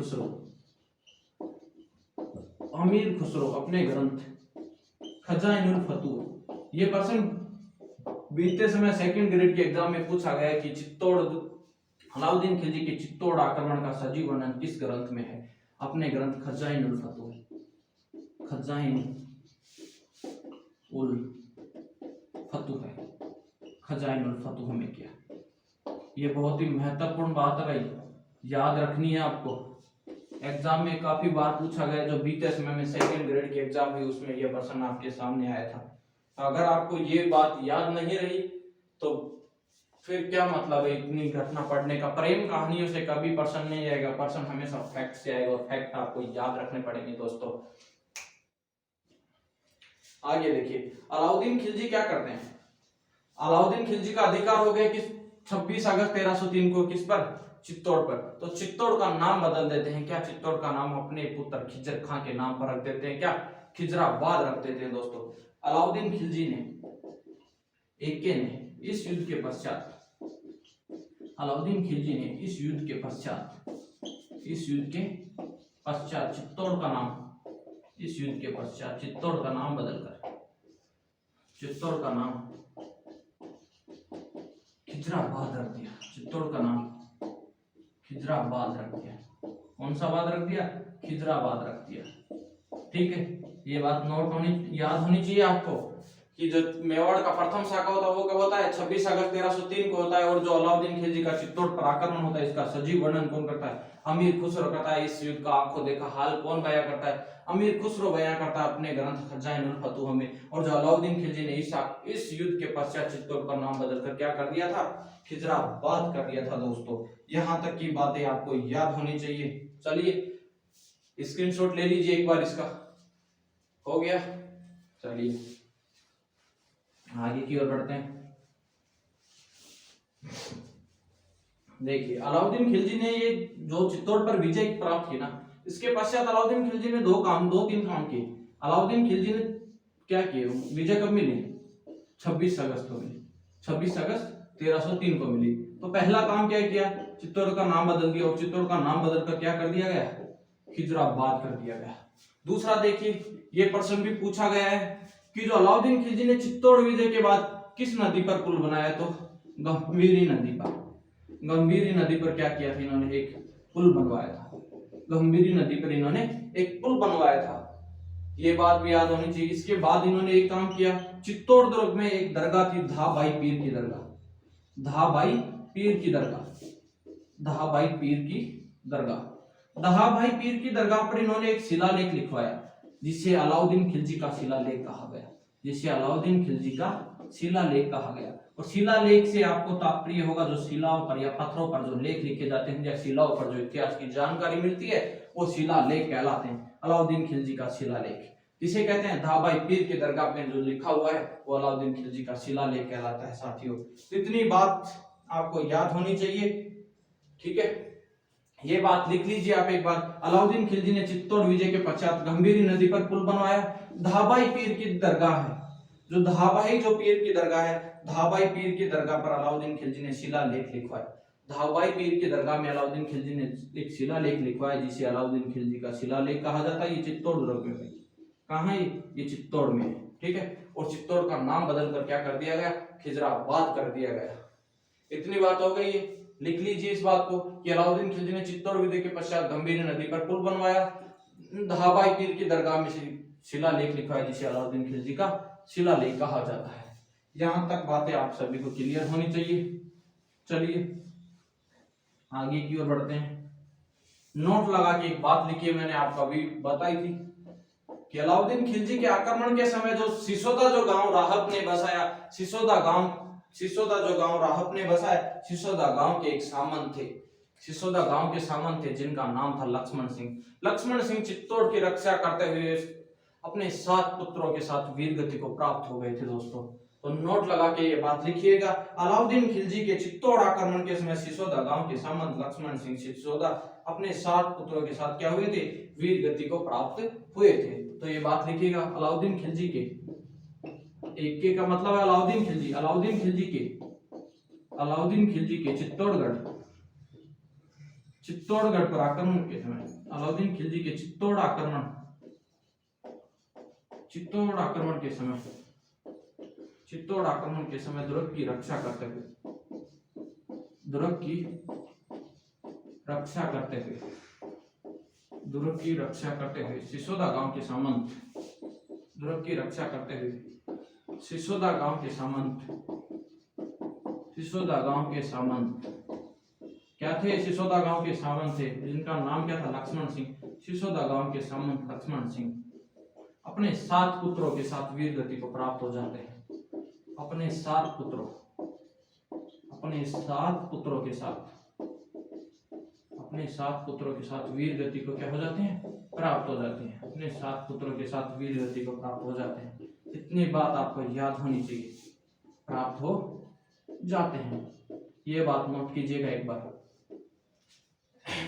खुसरो अपने ग्रंथ खजाइनुल फतूह, ये पर्सन बीते समय सेकंड ग्रेड के एग्जाम में पूछा गया कि अलाउद्दीन खिलजी के चित्तौड़ आक्रमण का सजीव वर्णन किस ग्रंथ में है? अपने ग्रंथ खजाइनुल फतूह है। खजाइनुल फतूह में किया। ये बहुत ही महत्वपूर्ण बात है भाई, याद रखनी है आपको। एग्जाम में काफी बार पूछा गया, जो बीते समय में सेकंड ग्रेड की एग्जाम हुई उसमें यह प्रश्न आपके सामने आया था। अगर आपको ये बात याद नहीं रही तो फिर क्या मतलब है इतनी घटना पढ़ने का? प्रेम कहानियों से कभी प्रश्न नहीं आएगा, प्रश्न हमेशा फैक्ट से आएगा और फैक्ट आपको याद रखने पड़ेंगे दोस्तों। आगे देखिए, अलाउद्दीन खिलजी क्या करते हैं? अलाउद्दीन खिलजी का अधिकार हो गया कि 26 अगस्त 1303 को किस पर? चित्तौड़ पर। तो चित्तौड़ का नाम बदल देते हैं क्या? चित्तौड़ का नाम अपने पुत्र खिजर खां के नाम पर रख देते हैं क्या? खिजराबाद रख देते हैं दोस्तों। अलाउद्दीन खिलजी ने इस युद्ध के पश्चात चित्तौड़ का नाम बदलकर चित्तौड़ का नाम खिजराबाद रख दिया। चित्तौड़ का नाम खिजराबाद रख दिया। कौन सा बाद रख दिया? खिजराबाद रख दिया। ठीक है, ये बात याद होनी चाहिए आपको कि जो मेवाड़ का प्रथम शाखा होता है वो कब होता है? 26 अगस्त 1303 को होता है। और जो अलाउद्दीन खिलजी का चित्तौड़ पर आक्रमण होता है, इसका सजीव वर्णन कौन करता है? अमीर खुसरो करता है। इस युद्ध का आंखों देखा हाल कौन बयां करता है? अमीर खुसरो बयां करता है अपने ग्रंथ खजाइनुल फतूह में। और जो अलाउद्दीन खिलजी ने इस युद्ध के पश्चात चित्तौड़ का नाम बदलकर क्या कर दिया था? खिजराबाद कर दिया था दोस्तों। यहां तक की बातें आपको याद होनी चाहिए। चलिए स्क्रीनशॉट ले लीजिए एक बार इसका। हो गया? चलिए आगे की ओर बढ़ते हैं। देखिए, अलाउद्दीन खिलजी ने ये जो चित्तौड़ पर विजय प्राप्त की ना, इसके पश्चात अलाउद्दीन खिलजी ने दो तीन काम किए। अलाउद्दीन खिलजी ने क्या किए? विजय कब मिली? 26 अगस्त को मिली। 26 अगस्त 1303 को मिली। तो पहला काम क्या किया? चित्तौड़ का नाम बदल दिया। और चित्तौड़ का नाम बदलकर क्या कर दिया गया? खिजराबाद कर दिया गया। दूसरा देखिए, ये प्रश्न भी पूछा गया है कि जो अलाउद्दीन खिलजी ने चित्तौड़ विजय के बाद किस नदी पर पुल बनाया? तो गंभीरी नदी पर। गंभीरी नदी पर क्या किया था? इन्होंने एक पुल बनवाया था। गंभीरी नदी पर इन्होंने एक पुल बनवाया था। ये बात भी याद होनी चाहिए। इसके बाद इन्होंने एक काम किया, चित्तौड़ दुर्ग में एक दरगाह थी, धाबाई पीर की दरगाह। धाबाई पीर की दरगाह पर इन्होंने एक शिलालेख लिखवाया, जिसे अलाउद्दीन खिलजी का शिलालेख कहा गया। और शिलालेख से आपको तात्पर्य होगा जो शिलाओं पर या पत्थरों पर जो लेख लिखे जाते हैं या शिलाओं पर जो इतिहास की जानकारी मिलती है वो शिलालेख कहलाते हैं। अलाउद्दीन खिलजी का शिलालेख जिसे कहते हैं धाबाई पीर की दरगाह में जो लिखा हुआ है वो अलाउद्दीन खिलजी का शिलालेख कहलाता है साथियों। इतनी बात आपको याद होनी चाहिए। ठीक है, ये बात लिख लीजिए आप एक बार। अलाउद्दीन खिलजी ने चित्तौड़ विजय के पश्चात गंभीरी नदी पर पुल बनवाया। धाबाई पीर की दरगाह है, जो धाबाई जो पीर की दरगाह है, धाबाई पीर की दरगाह पर अलाउद्दीन खिलजी ने शिलालेख लिखवाया। धाबाई पीर की दरगाह में अलाउद्दीन खिलजी ने एक शिलालेख लिखवाया, जिसे अलाउद्दीन खिलजी का शिलालेख कहा जाता है। ये चित्तौड़ दुर्ग में है। कहाँ है ये? चित्तौड़ में है। ठीक है, और चित्तौड़ का नाम बदलकर क्या कर दिया गया? खिजराबाद कर दिया गया। इतनी बात हो गई है, लिख लीजिए इस बात को कि अलाउद्दीन खिलजी ने चित्तौड़ विजय के पश्चात गंभीरी नदी पर पुल बनवाया, धाबाई पीर की दरगाह में शिलालेख लिखवाया, जिसे अलाउद्दीन खिलजी का शिलालेख कहा जाता है। यहां तक बातें आप सभी को क्लियर होनी चाहिए। चलिए आगे की ओर बढ़ते हैं। नोट लगा के एक बात लिखिए, मैंने आपको अभी बताई थी कि अलाउद्दीन खिलजी के आक्रमण के समय जो सिसोदा जो गांव राहत ने बसाया, सिसोदा गांव के एक सामंत थे। सिसोदा गांव के सामंत थे जिनका नाम था लक्ष्मण सिंह। लक्ष्मण सिंह चित्तौड़ की रक्षा करते हुए अपने 7 पुत्रों के साथ वीरगति को प्राप्त हो गए थे दोस्तों। तो नोट लगा के ये बात लिखिएगा, अलाउद्दीन खिलजी के चित्तौड़ आक्रमण के समय सिसोदा गांव के सामंत लक्ष्मण सिंह सिसोदा अपने 7 पुत्रों के साथ क्या हुए थे? वीरगति को प्राप्त हुए थे। तो ये बात लिखिएगा, अलाउद्दीन खिलजी के, एक के का मतलब है अलाउद्दीन खिलजी के चित्तौड़गढ़ पर आक्रमण के समय अलाउद्दीन खिलजी के चित्तौड़ आक्रमण के समय चित्तौड़ आक्रमण के समय दुर्ग की रक्षा करते हुए, दुर्ग की रक्षा करते हुए, दुर्ग की रक्षा करते हुए सिसोदा गांव के सामंत, दुर्ग की रक्षा करते हुए सिसोदा गांव के सामंत, सिसोदा गांव के सामंत क्या थे? सिसोदा गांव के सामंत थे, जिनका नाम क्या था? लक्ष्मण सिंह। सिसोदा गांव के सामंत लक्ष्मण सिंह अपने 7 पुत्रों के साथ वीर गति को प्राप्त हो जाते हैं। अपने 7 पुत्रों के साथ, अपने 7 पुत्रों के साथ वीर गति को क्या हो जाते हैं? प्राप्त हो जाते हैं। अपने 7 पुत्रों के साथ वीर गति को प्राप्त हो जाते हैं। इतनी बात आपको याद होनी चाहिए, प्राप्त हो जाते हैं। ये बात नोट कीजिएगा एक बार,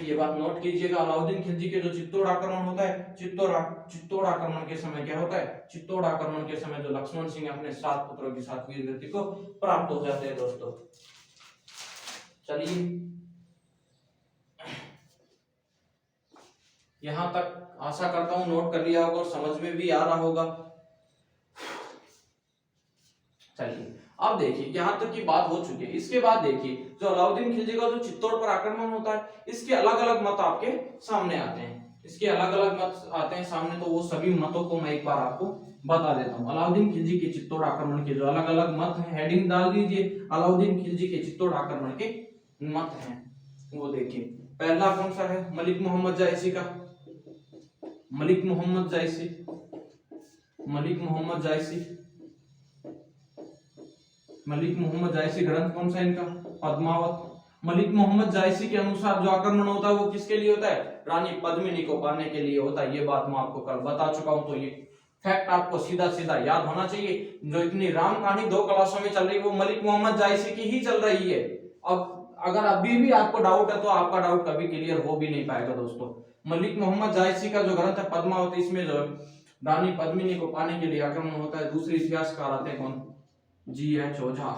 ये बात नोट कीजिएगा। अलाउद्दीन खिलजी के जो चित्तौड़ आक्रमण होता है, चित्तौड़ आक्रमण के समय क्या होता है? चित्तौड़ आक्रमण के समय जो लक्ष्मण सिंह अपने 7 पुत्रों के साथ वीर गति को प्राप्त हो जाते हैं दोस्तों। चलिए यहां तक आशा करता हूं नोट कर लिया होगा और समझ में भी आ रहा होगा। चलिए अब देखिए, यहां तक की बात हो चुकी है। इसके बाद देखिए, जो अलाउद्दीन खिलजी का जो चित्तौड़ पर आक्रमण होता है, इसके अलग अलग मत आपके सामने आते हैं। इसके अलग अलग मत आते हैं सामने, तो वो सभी मतों को मैं एक बार आपको बता देता हूँ। अलाउद्दीन खिलजी के चित्तौड़ आक्रमण के जो अलग अलग मत हैं, हेडिंग डाल दीजिए, अलाउद्दीन खिलजी के चित्तौड़ आक्रमण के मत हैं, वो देखिए। पहला कौन सा है? मलिक मोहम्मद जायसी का। मलिक मोहम्मद जायसी, मलिक मोहम्मद जायसी, मलिक मोहम्मद जायसी ग्रंथ कौन सा इनका? पद्मावत। मलिक मोहम्मद जायसी के अनुसार जो आक्रमण होता है वो किसके लिए होता है? रानी पद्मिनी को पाने के लिए होता है। ये बात मैं आपको कल बता चुका हूं, तो ये फैक्ट आपको सीधा सीधा याद होना चाहिए। जो इतनी राम कहानी 2 क्लासों में चल रही है वो मलिक मोहम्मद जायसी की ही चल रही है। अब अगर अभी भी आपको डाउट है तो आपका डाउट कभी क्लियर हो भी नहीं पाएगा दोस्तों। मलिक मोहम्मद जायसी का जो ग्रंथ है पद्मावत, इसमें जो रानी पद्मिनी को पाने के लिए आक्रमण होता है। दूसरे इतिहासकार आते हैं कौन? G.H. ओझा,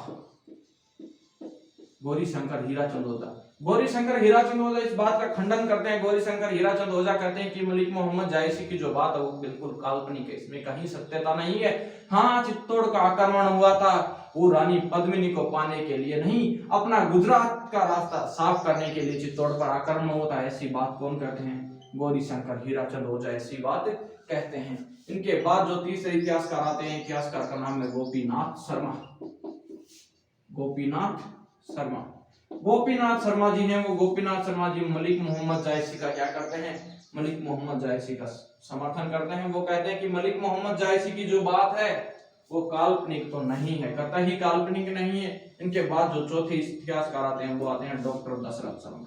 गौरी शंकर हीराचंद ओझा। गौरी शंकर हीराचंद ओझा इस बात का खंडन करते हैं। गौरी शंकर हीराचंद ओझा कहते हैं कि मलिक मोहम्मद जायसी की जो बात है वो बिल्कुल काल्पनिक है, इसमें कहीं सत्यता नहीं है। हाँ, चित्तौड़ का आक्रमण हुआ था वो रानी पद्मिनी को पाने के लिए नहीं, अपना गुजरात का रास्ता साफ करने के लिए चित्तौड़ पर आक्रमण होता है। ऐसी बात कौन कहते हैं? गौरी शंकर हीराचंद ओझा ऐसी बात कहते हैं। इनके बाद जो तीसरे इतिहासकार आते हैं, इतिहासकार का नाम है गोपीनाथ शर्मा। गोपीनाथ शर्मा, गोपीनाथ शर्मा जी हैं वो। गोपीनाथ शर्मा जी मलिक मोहम्मद जायसी का क्या करते हैं? मलिक मोहम्मद जायसी का समर्थन करते हैं। वो कहते हैं कि मलिक मोहम्मद जायसी की जो बात है वो काल्पनिक तो नहीं है, कतई काल्पनिक नहीं है। इनके बाद जो चौथे इतिहासकार आते हैं वो आते हैं डॉक्टर दशरथ शर्मा।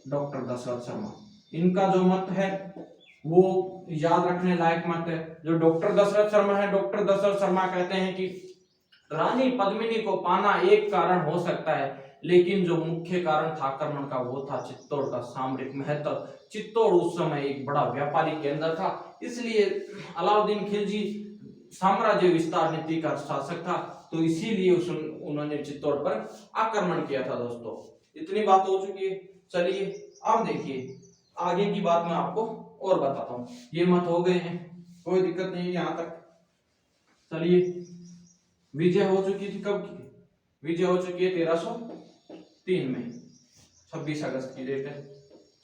डॉक्टर दशरथ शर्मा, इनका जो मत है वो याद रखने लायक मत है। जो डॉक्टर दशरथ शर्मा है, डॉक्टर दशरथ शर्मा कहते हैं कि रानी पद्मिनी को पाना एक कारण हो सकता है, लेकिन जो मुख्य कारण था आक्रमण का वो था चित्तौड़ का सामरिक महत्व। चित्तौड़ उस समय एक बड़ा व्यापारिक केंद्र था, इसलिए अलाउद्दीन खिलजी साम्राज्य विस्तार नीति का शासक था, तो इसीलिए उन्होंने चित्तौड़ पर आक्रमण किया था दोस्तों। इतनी बात हो चुकी है। चलिए अब देखिए आगे की बात मैं आपको और बताता हूँ। ये मत हो गए हैं, कोई दिक्कत नहीं है यहाँ तक। चलिए, विजय हो चुकी थी कब की? विजय हो चुकी है 1303 में, 26 अगस्त की डेट है।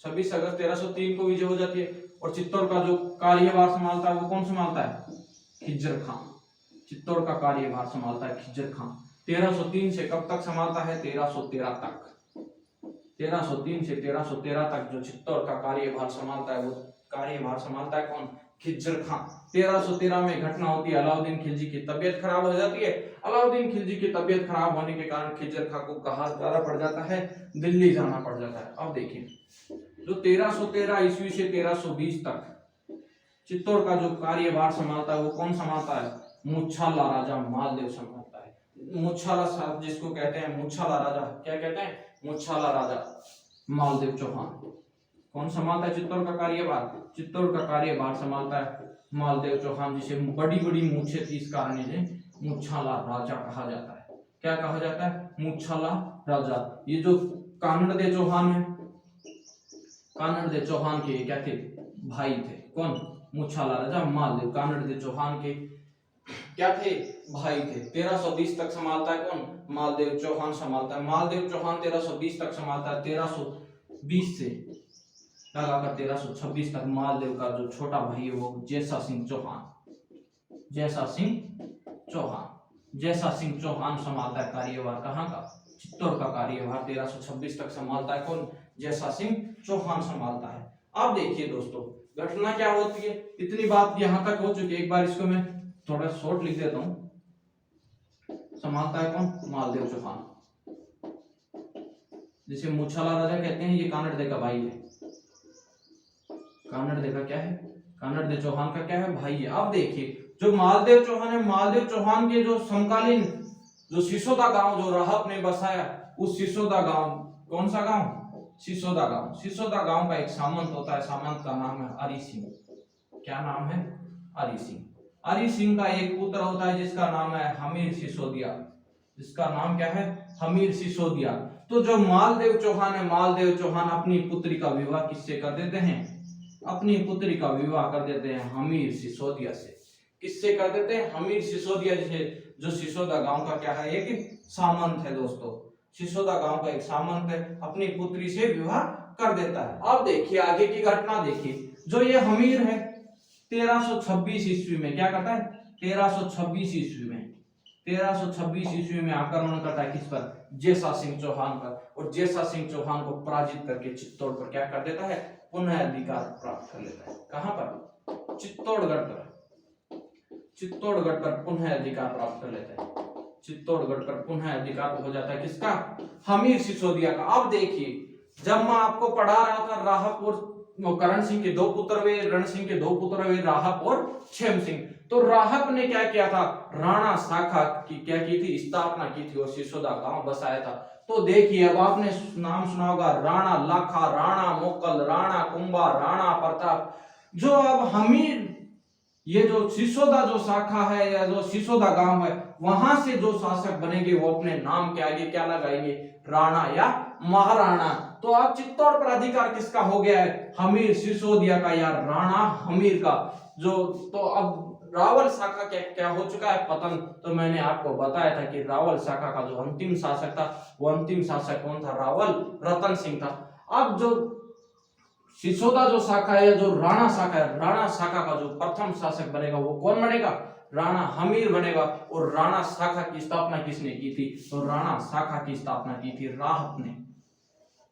26 अगस्त 1303 को विजय हो जाती है। और चित्तौड़ का जो कार्यभार संभालता है वो कौन संभालता है? खिज्जर खां। चित्तौड़ का कार्यभार संभालता है खिज्जर खां। 1303 से कब तक संभालता है? 1313 तक। 1303 से 1313 तक जो चित्तौड़ का कार्यभार संभालता है वो कार्यभार संभालता है कौन? खिज्जर खां। 1313 में घटना होती है, अलाउद्दीन खिलजी की तबीयत खराब हो जाती है। अलाउद्दीन खिलजी की तबीयत खराब होने के कारण खिज्जर खां को कहाँ जाना पड़ जाता है? दिल्ली जाना पड़ जाता है। अब देखिए, जो 1313 ईस्वी से 1320 तक चित्तौड़ का जो कार्यभार संभालता है वो कौन संभालता है? मुच्छाला राजा मालदेव संभालता है। मुच्छाला जिसको कहते हैं मुच्छाला राजा, क्या कहते हैं? मुच्छाला राजा मालदेव चौहान। कौन संभालता है चित्तौड़ का कार्यभार? चित्तौड़ का कार्यभार संभालता है मालदेव चौहान, जिसे बड़ी बड़ी मूछें थी इस कारण इन्हें मुच्छाला राजा कहा जाता है। क्या कहा जाता है? मुच्छाला राजा। ये जो कानड़दे चौहान है, कानड़दे चौहान के क्या थे? भाई थे। कौन? मुच्छाला राजा मालदेव, कानड़दे चौहान के क्या थे, भाई थे। 1320 तक संभालता है कौन, मालदेव चौहान संभालता है। मालदेव चौहान 1320 तक संभालता है। 1320 से लगाकर 1326 तक मालदेव का जो छोटा भाई है वो जैसा सिंह चौहान, जैसा सिंह चौहान संभालता है कार्यभार। कहाँ का, चित्तौड़ का कार्यभार 1326 तक संभालता है कौन, जैसा सिंह चौहान संभालता है। अब देखिए दोस्तों घटना क्या होती है, इतनी बात यहां तक हो चुकी है। एक बार इसको मैं थोड़ा शॉर्ट लिख देता हूं। संभालता है कौन, मालदेव चौहान, जिसे मूछाला राजा कहते हैं। ये कानड़दे का भाई है। कानड़दे का क्या है, कानड़दे चौहान का क्या है, भाई है। अब देखिए जो मालदेव चौहान है, मालदेव चौहान के जो समकालीन जो सिसोदा गांव जो राहत ने बसाया, उस सिसोदा गांव, कौन सा गांव, सिसोदा गांव। सिसोदा गांव का एक सामंत होता है, सामंत का नाम है हरि सिंह। क्या नाम है, हरि सिंह। हरि सिंह का एक पुत्र होता है जिसका नाम है हमीर सिसोदिया, जिसका नाम क्या है, हमीर सिसोदिया। तो जो मालदेव चौहान है, मालदेव चौहान अपनी पुत्री का विवाह किससे कर देते हैं, अपनी पुत्री का विवाह कर देते हैं हमीर सिसोदिया से। किससे कर देते हैं, हमीर सिसोदिया से, जो सिसोदा गांव का क्या है, एक सामंत है दोस्तों। सिसोदा गांव का एक सामंत है, अपनी पुत्री से विवाह कर देता है। अब देखिए आगे की घटना देखिए। जो ये हमीर है 1326 ईस्वी में क्या करता है, 1326 ईस्वी में, 1326 ईस्वी में आक्रमण करता है किस पर, जैसा सिंह चौहान पर। और जैसा सिंह चौहान को पराजित करके चित्तौड़ पर क्या कर देता है, पुनः अधिकार प्राप्त कर लेता है। कहां पर, चित्तौड़गढ़ पर, चित्तौड़गढ़ पर पुनः अधिकार प्राप्त कर लेता है। चित्तौड़गढ़ पर पुनः अधिकार हो जाता है किसका, हमीर सिसोदिया का। अब देखिए जब मैं आपको पढ़ा रहा था राहप और करण सिंह के दो पुत्र हुए, रण सिंह के दो पुत्र हुए, राहप और क्षेम सिंह। तो राहप ने क्या किया था, राणा शाखा की क्या की थी, स्थापना की थी और सिसोदा गांव बसाया था। तो देखिए अब आपने नाम सुना होगा, राणा लाखा, राणा मोकल, राणा कुंभा, राणा प्रताप। जो अब हमीर, ये जो सिसोदा जो शाखा है या जो सिसोदा गांव है, वहां से जो शासक बनेंगे वो अपने नाम के आगे क्या लगाएंगे, राणा या महाराणा। तो अब चित्तौड़ पर अधिकार किसका हो गया है, हमीर सिसोदिया का या राणा हमीर का। जो तो अब रावल शाखा क्या हो चुका है, पतन। तो मैंने आपको बताया था कि रावल शाखा का जो अंतिम शासक था, वो अंतिम शासक कौन था, रावल रतन सिंह था। अब जो सिसोदा जो शाखा है, जो राणा शाखा है, राणा शाखा का जो प्रथम शासक बनेगा वो कौन बनेगा, राणा हमीर बनेगा। और राणा शाखा की स्थापना किसने की थी, तो राणा शाखा की स्थापना की थी राहत ने।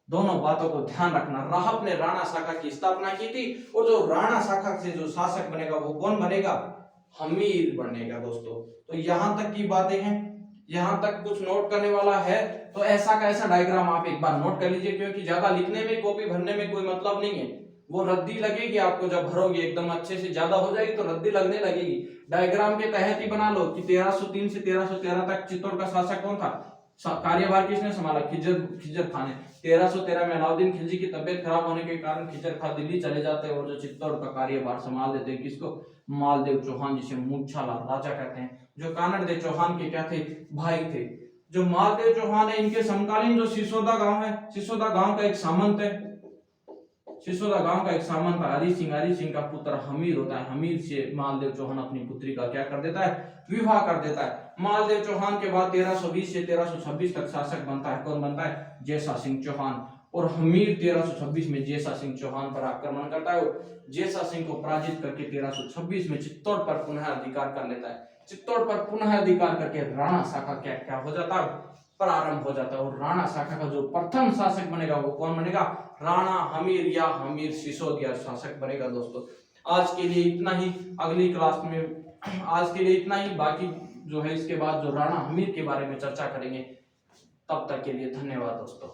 दोनों बातों को ध्यान रखना, राहत ने राणा शाखा की स्थापना की थी और जो राणा शाखा से जो शासक बनेगा वो कौन बनेगा, हमीर बनेगा दोस्तों। तो यहां तक की बातें हैं, यहां तक कुछ नोट करने वाला है तो ऐसा का ऐसा डायग्राम आप एक बार नोट कर लीजिए, क्योंकि ज्यादा लिखने में, कॉपी भरने में कोई मतलब नहीं है। वो रद्दी लगेगी आपको, जब भरोगे एकदम अच्छे से, ज्यादा हो जाएगी तो रद्दी लगने लगेगी। डायग्राम के तहत ही बना लो कि 1303 से 1313 तक चित्तौड़ का शासक कौन था, कार्यभार किसने संभाला, खिज्जर खान ने। 1313 में अलाउद्दीन खिलजी की तबियत खराब होने के कारण खिज्जर खान दिल्ली चले जाते हैं और जो चित्तौड़ का कार्यभार संभाल देते हैं किसको, मालदेव चौहान, जिसे मूछाला राजा कहते हैं। जो कानड़दे चौहान के क्या थे, भाई थे। जो मालदेव चौहान है, इनके समकालीन जो सिसोदा गांव है, सिसोदा गांव का एक सामंत है, सिसोदा गांव का एक सामंत हरि सिंह, हरि सिंह का पुत्र हमीर होता है। हमीर से मालदेव चौहान अपनी पुत्री का क्या कर देता है, विवाह कर देता है। मालदेव चौहान के बाद 1320 से 1326 तक शासक बनता है, कौन बनता है, जैसा सिंह चौहान। और हमीर 1326 में जैसा सिंह चौहान पर आक्रमण करता है, जैसा सिंह को पराजित करके 1326 में चित्तौड़ पर पुनः अधिकार कर लेता है। चित्तौड़ पर पुनः अधिकार करके राणा शाखा क्या हो जाता है, प्रारंभ हो जाता है। और राणा शाखा का जो प्रथम शासक बनेगा वो कौन बनेगा, राणा हमीर या हमीर सिसोदिया शासक बनेगा दोस्तों। आज के लिए इतना ही, अगली क्लास में आज के लिए इतना ही, बाकी जो है इसके बाद जो राणा हमीर के बारे में चर्चा करेंगे। तब तक के लिए धन्यवाद दोस्तों।